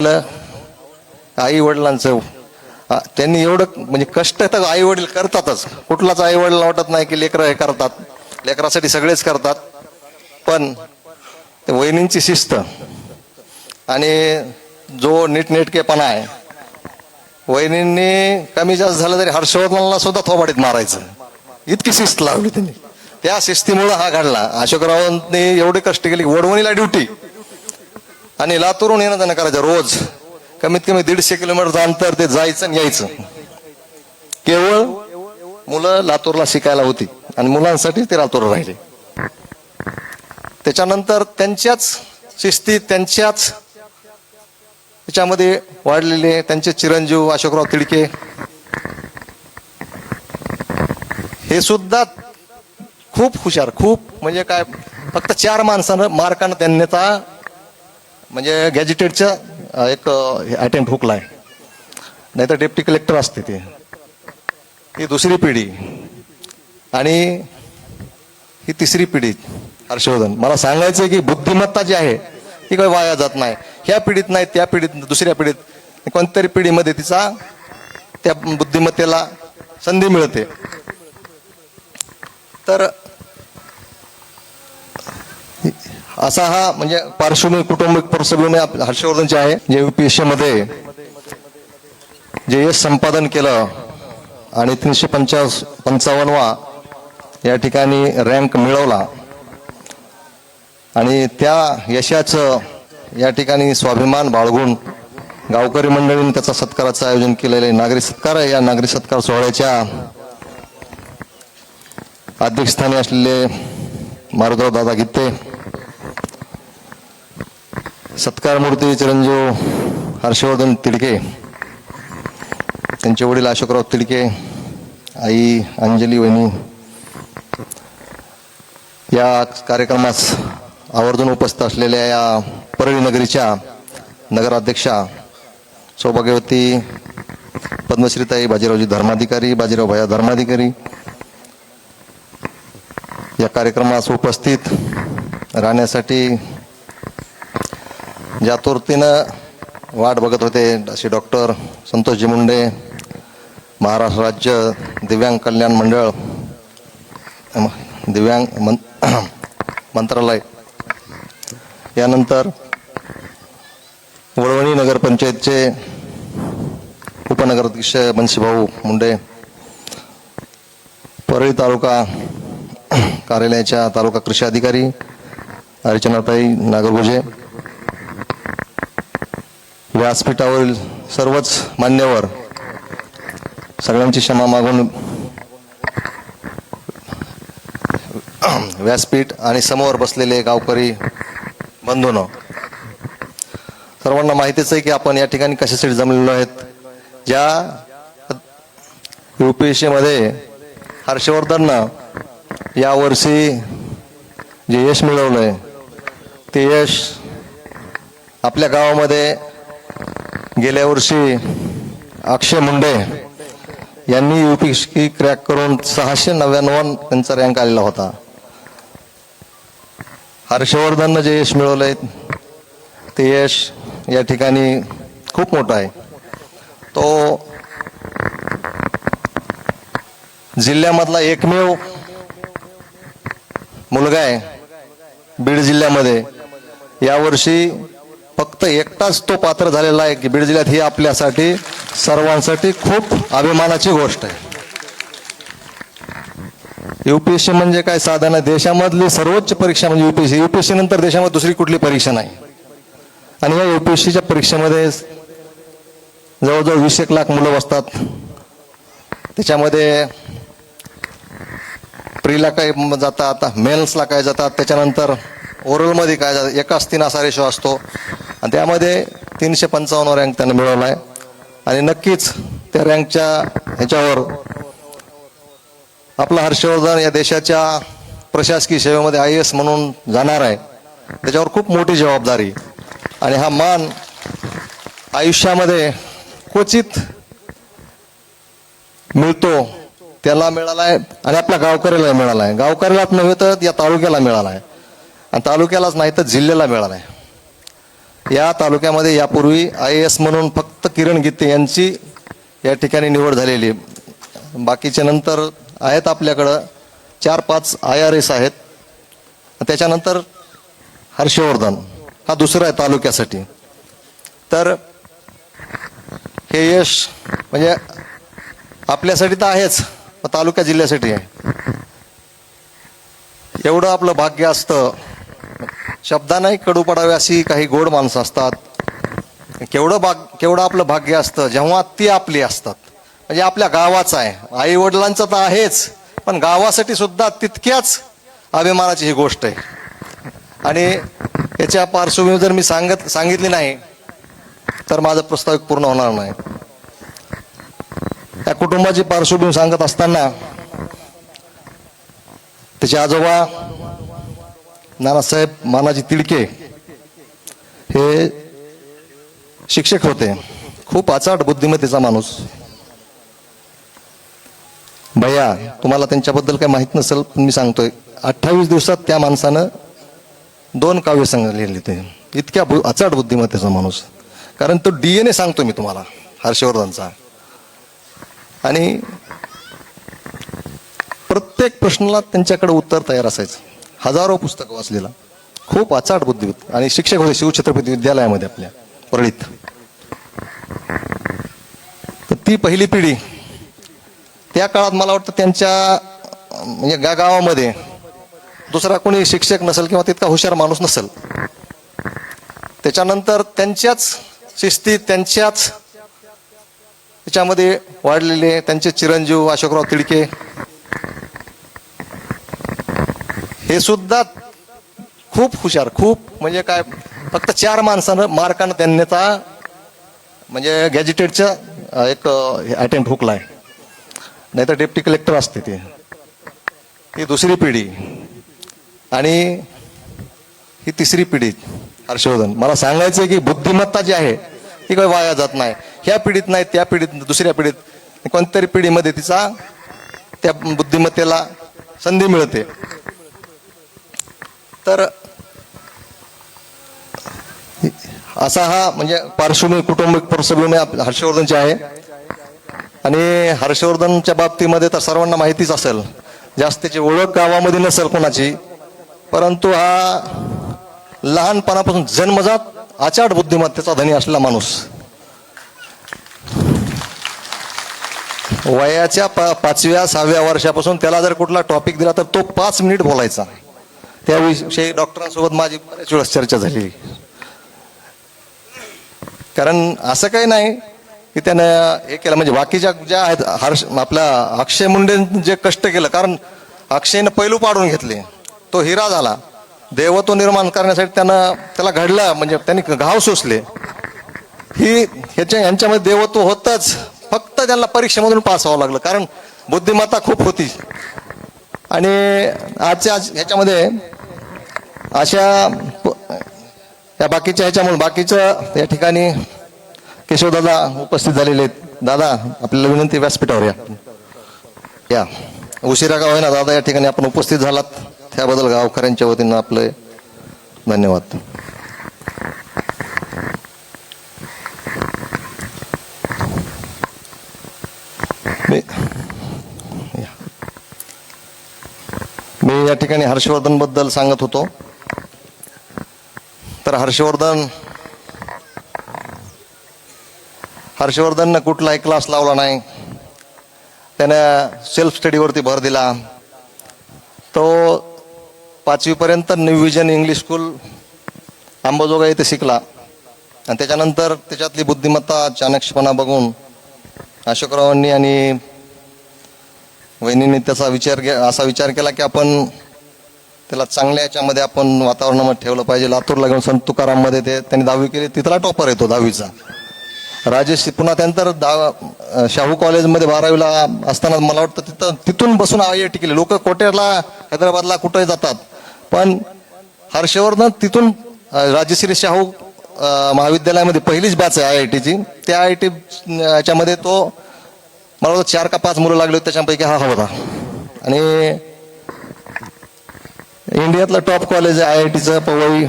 झालं आई वडिलांचं. त्यांनी एवढं म्हणजे कष्ट तर आई वडील करतातच, कुठलाच आई वडील वाटत नाही की लेकरं हे करतात, लेकरासाठी सगळेच करतात. पण वहिनींची शिस्त आणि जो नीटनेटकेपणा आहे, वहिनींनी कमी जास्त झालं तरी हर्षवर्धनला सुद्धा थोबाडीत मारायचं, इतकी शिस्त लावली त्यांनी. त्या शिस्तीमुळे हा घडला. अशोकरावांनी एवढे कष्ट केले की वडवणीला ड्युटी आणि लातूरून येणं जाणं करायचं रोज. कमीत कमी 150 किलोमीटरचं अंतर ते जायचं आणि यायचं. केवळ मुलं लातूरला शिकायला होती आणि मुलांसाठी ते लातूर राहिले. त्याच्यानंतर त्यांच्याच शिस्तीत, त्यांच्याच त्याच्यामध्ये वाढलेले त्यांचे चिरंजीव अशोकराव तिडके हे सुद्धा खूप हुशार, खूप म्हणजे काय, फक्त 4 माणसानं मार्कानं त्यांनी म्हणजे गॅजेटेडच्या एक अटेम्प्ट हुकलाय, नाहीतर डेप्टी कलेक्टर असते ते. ही दुसरी पिढी आणि ही तिसरी पिढी. हर्षवर्धन, मला सांगायचं की बुद्धिमत्ता जी आहे ती काही वाया जात नाही. ह्या पिढीत नाही, त्या पिढीत, दुसऱ्या पिढीत, कोणत्यातरी पिढीमध्ये तिचा त्या बुद्धिमत्तेला संधी मिळते. तर असा हा म्हणजे पार्श्वभूमी, कुटुंबिक पार्श्वभूमी हर्षवर्धनची आहे. जे UPSC मध्ये जे यश संपादन केलं आणि 355वा या ठिकाणी रँक मिळवला आणि त्या यशाचं या ठिकाणी स्वाभिमान बाळगून गावकरी मंडळींनी त्याचा सत्काराचं आयोजन केलेलं आहे. नागरिक सत्कार आहे. या नागरिक सत्कार सोहळ्याच्या अध्यक्षस्थानी असलेले मारुतराव दादा गीते, सत्कार मूर्ती चिरंजीव हर्षवर्धन तिडके, त्यांचे वडील अशोकराव तिडके, आई अंजली वहिनी, या कार्यक्रमास आवर्जून उपस्थित असलेल्या या परळी नगरीच्या नगराध्यक्षा सौभाग्यवती पद्मश्रीताई बाजीरावजी धर्माधिकारी, बाजीराव भैया धर्माधिकारी, या कार्यक्रमास उपस्थित राहण्यासाठी ज्या आतुरतेनं वाट बघत होते असे डॉक्टर संतोषजी मुंडे, महाराष्ट्र राज्य दिव्यांग कल्याण मंडळ, दिव्यांग मंत्रालय, यानंतर वळवणी नगरपंचायतचे उपनगराध्यक्ष बंशीभाऊ मुंडे, परळी तालुका कार्यालयाच्या तालुका कृषी अधिकारी अर्चनाताई नागरगोजे, व्यासपीठावरील सर्वच मान्यवर, सगळ्यांची क्षमा मागून व्यासपीठ आणि समोर बसलेले गावकरी बंधूंनो, सर्वांना माहितीच आहे की आपण या ठिकाणी कशासाठी जमलेलो आहेत. ज्या UPSC मध्ये हर्षवर्धननं यावर्षी जे यश मिळवलंय ते यश आपल्या गावामध्ये गेल्या वर्षी अक्षय मुंडे यांनी UPSC क्रॅक करून 699 त्यांचा रँक आलेला होता. हर्षवर्धननं जे यश मिळवलंय ते यश या ठिकाणी खूप मोठं आहे. तो जिल्ह्यामधला एकमेव मुलगा आहे बीड जिल्ह्यामध्ये. यावर्षी फक्त एकटाच तो पात्र झालेला आहे की बीड जिल्ह्यात ही आपल्यासाठी सर्वांसाठी खूप अभिमानाची गोष्ट आहे. UPSC म्हणजे काय साधन आहे, देशामधली सर्वोच्च परीक्षा म्हणजे UPSC नंतर देशामध्ये दुसरी कुठली परीक्षा नाही. आणि या UPSCच्या परीक्षेमध्ये जवळजवळ 20 लाख मुलं बसतात. त्याच्यामध्ये प्रीला काय जातात, आता मेन्सला काय जातात, त्याच्यानंतर ओरलमध्ये काय जातात, एकाच 3 असा रेशो असतो आणि त्यामध्ये 355 रँक त्यानं मिळवला आहे. आणि नक्कीच त्या रँकच्या ह्याच्यावर आपला हर्षवर्धन या देशाच्या प्रशासकीय सेवेमध्ये IAS म्हणून जाणार आहे. त्याच्यावर खूप मोठी जबाबदारी आणि हा मान आयुष्यामध्ये क्वचित मिळतो, त्याला मिळालाय आणि आपल्या गावकऱ्याला मिळालाय. गावकऱ्यालाच नव्हे तर या तालुक्याला मिळालाय आणि तालुक्यालाच नाही तर जिल्ह्याला मिळालाय. या तालुक्यामध्ये यापूर्वी IAS म्हणून फक्त किरण गीते यांची या ठिकाणी निवड झालेली आहे. बाकीच्या नंतर आहेत आपल्याकडं 4-5 IRS आहेत. त्याच्यानंतर हर्षवर्धन हा दुसरा आहे तालुक्यासाठी. तर हे यश म्हणजे आपल्यासाठी तर आहेच, तालुका जिल्ह्यासाठी आहे. एवढं आपलं भाग्य असतं, शब्दांनाही कडू पडावे अशी काही गोड माणसं असतात. केवढं आपलं भाग्य असतं जेव्हा ती आपली असतात. म्हणजे आपल्या गावाचं आहे, आई वडिलांचं तर आहेच, पण गावासाठी सुद्धा तितक्याच अभिमानाची ही गोष्ट आहे. आणि याच्या पार्श्वभूमी जर मी सांगितली नाही तर माझा प्रस्तावित पूर्ण होणार नाही. त्या कुटुंबाची पार्श्वभूमी सांगत असताना त्याचे आजोबा नानासाहेब मानाजी तिडके हे शिक्षक होते. खूप अचाट बुद्धिमत्तेचा माणूस. भैया, तुम्हाला त्यांच्याबद्दल काही माहित नसेल पण मी सांगतोय, 28 दिवसात त्या माणसानं 2 काव्यसंग्रह लिहिले. ते इतक्या अचाट बुद्धिमत्तेचा माणूस. कारण तो DNA सांगतो मी तुम्हाला हर्षवर्धनचा. आणि प्रत्येक प्रश्नाला त्यांच्याकडे उत्तर तयार असायचं. हजारो पुस्तकं वाचलेला, खूप अचाट बुद्धिमत्ता. आणि शिक्षक होते शिवछत्रपती विद्यालयामध्ये आपल्या परळीत. तर ती पहिली पिढी त्या काळात मला वाटतं त्यांच्या म्हणजे गावामध्ये दुसरा कोणी शिक्षक नसेल किंवा तितका हुशार माणूस नसेल. त्याच्यानंतर त्यांच्याच शिस्तीत त्यांच्याच त्याच्यामध्ये वाढलेले त्यांचे चिरंजीव अशोकराव तिडके हे सुद्धा खूप हुशार. खूप म्हणजे काय, फक्त 4 माणसानं मार्कानं त्यांनीचा म्हणजे गॅजिटेडच्या एक अटेम्प्ट हुकलाय. नाही तर डेप्टी कलेक्टर असते ते. ही दुसरी पिढी. आणि ही तिसरी पिढी हर्षवर्धन. मला सांगायचं की बुद्धिमत्ता जी आहे ती काही वाया जात नाही. ह्या पिढीत नाही, त्या पिढीत, दुसऱ्या पिढीत, कोणत्यातरी पिढीमध्ये तिचा त्या बुद्धिमत्तेला संधी मिळते. तर असा हा म्हणजे पार्श्वभूमी, कुटुंबिक पार्श्वभूमी हर्षवर्धनची आहे. आणि हर्षवर्धनच्या बाबतीमध्ये तर सर्वांना माहितीच असेल, जास्त त्याची ओळख गावामध्ये नसेल कोणाची, परंतु हा लहानपणापासून जन्मजात अचाट बुद्धिमत्तेचा धनी असलेला माणूस. वयाच्या 5व्या-6व्या वर्षापासून त्याला जर कुठला टॉपिक दिला तर तो 5 मिनिट बोलायचा. त्याविषयी डॉक्टरांसोबत माझी बऱ्याच वेळेस चर्चा झाली. कारण असं काही नाही की त्यानं हे केलं म्हणजे बाकीच्या ज्या आहेत आपल्या अक्षय मुंडे जे कष्ट केलं, कारण अक्षयनं पैलू पाडून घेतले, तो हिरा झाला. देवत्व निर्माण करण्यासाठी त्याला घडलं, म्हणजे त्यांनी घाव सोसले. यांच्यामध्ये देवत्व होतच, फक्त त्यांना परीक्षेमधून पास व्हावं लागलं, कारण बुद्धिमत्ता खूप होती. आणि आजच्या ह्याच्यामध्ये अशा या बाकीच्या ह्याच्यामुळे बाकीचं या ठिकाणी केशवदादा उपस्थित झालेले आहेत. दादा, आपल्याला विनंती, व्यासपीठावर या. उशिरा का होईना दादा या ठिकाणी आपण उपस्थित झालात, त्याबद्दल गावकऱ्यांच्या वतीनं आपले धन्यवाद. मी या ठिकाणी हर्षवर्धन बद्दल सांगत होतो. तर हर्षवर्धननं कुठलाही क्लास लावला नाही. त्यानं सेल्फ स्टडीवरती भर दिला. तो 5वी पर्यंत new vision English school Ambajogai येथे शिकला. आणि त्याच्यानंतर त्याच्यातली बुद्धिमत्ता, चाणक्षपणा बघून अशोकरावांनी आणि वहिनींनी त्याचा असा विचार केला की आपण त्याला चांगल्या याच्यामध्ये आपण वातावरणामध्ये ठेवलं पाहिजे. लातूरला घेऊन संत तुकाराममध्ये त्यांनी 10वी केली, तिथला टॉपर येतो 10वीचा. राजेश पुन्हा त्यानंतर शाहू कॉलेजमध्ये 12वीला असताना मला वाटतं तिथून बसून IIT केली. लोक कोट्याला, हैदराबादला कुठेही जातात, पण हर्षवर्धन तिथून राजश्री शाहू महाविद्यालयामध्ये पहिलीच बॅच आहे IITची. त्या IIT याच्यामध्ये तो मला वाटतं 4 का 5 मुलं लागली होती, त्याच्यापैकी हा होता. आणि इंडियातलं टॉप कॉलेज आहे IITचं पवई.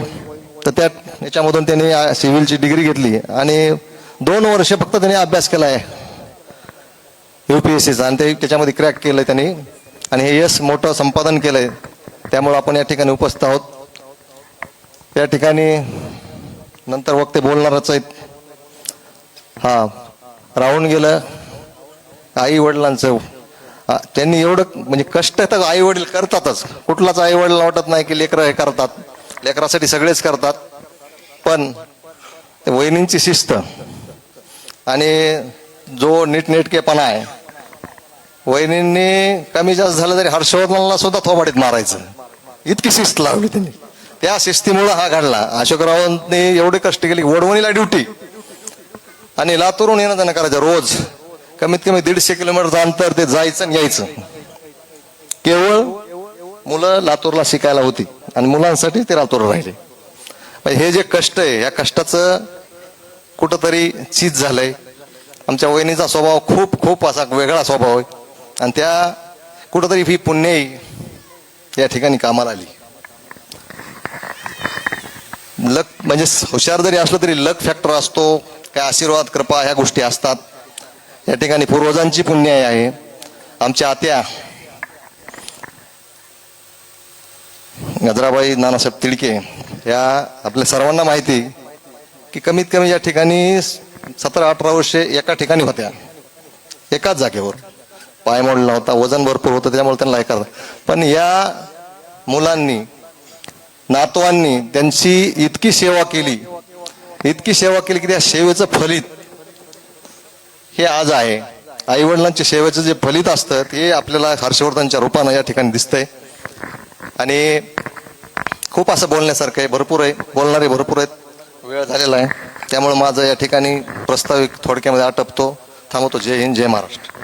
तर त्या याच्यामधून त्यांनी सिव्हिलची डिग्री घेतली आणि 2 वर्ष फक्त त्यांनी अभ्यास केला आहे UPSCचा आणि ते त्याच्यामध्ये क्रॅक केलंय त्यांनी आणि हे यश मोठं संपादन केलंय. त्यामुळे आपण या ठिकाणी उपस्थित आहोत. या ठिकाणी नंतर वक्ते बोलणारच आहेत. हा राहून गेलं आई वडिलांचं. त्यांनी एवढं म्हणजे कष्ट तर आई वडील करतातच. कुठलाच आई वडील वाटत नाही की लेकरं हे करतात. लेकरासाठी सगळेच करतात. पण वहिनींची शिस्त आणि जो नीटनेटकेपणा आहे, वहिनींनी कमी जास्त झालं तरी हर्षवर्धनला सुद्धा थोबाडीत मारायचं, इतकी शिस्त लावली त्यांनी. त्या शिस्तीमुळे हा घडला. अशोकरावांनी एवढे कष्ट केले. वडवणीला ड्युटी आणि लातूरून येणं जाणं करायचं रोज. कमीत कमी 150 किलोमीटरचं अंतर ते जायचं आणि यायचं. केवळ मुलं लातूरला शिकायला होती आणि मुलांसाठी ते लातूर राहिले. हे जे कष्ट आहे, या कष्टाचं कुठंतरी चीज झालंय. आमच्या वहिनीचा स्वभाव खूप खूप असा वेगळा स्वभाव आहे आणि त्या कुठंतरी ही पुण्याई या ठिकाणी कामाला आली. लक म्हणजे हुशार जरी असलं तरी लक फॅक्टर असतो. काय आशीर्वाद कृपा ह्या गोष्टी असतात. या ठिकाणी पूर्वजांची पुण्याई आहे. आमच्या आत्या गजराबाई नानासाहेब तिडके या आपल्या सर्वांना माहिती की कमीत कमी या ठिकाणी 17-18 वर्षे एका ठिकाणी होत्या, एकाच जागेवर. पाय मोडला होता, वजन भरपूर होतं, त्यामुळे त्यांना हे करतात. पण या मुलांनी नातवांनी त्यांची इतकी सेवा केली की त्या सेवेचं फलित हे आज आहे. आई वडिलांच्या सेवेचं जे फलित असतं ते आपल्याला हर्षवर्धनच्या रूपानं या ठिकाणी दिसतंय. आणि खूप असं बोलण्यासारखं आहे, भरपूर आहे, बोलणारे भरपूर आहेत. वेळ झालेला आहे, त्यामुळे माझं या ठिकाणी प्रस्ताविक थोडक्यामध्ये आटपतो, थांबवतो. जय हिंद, जय महाराष्ट्र.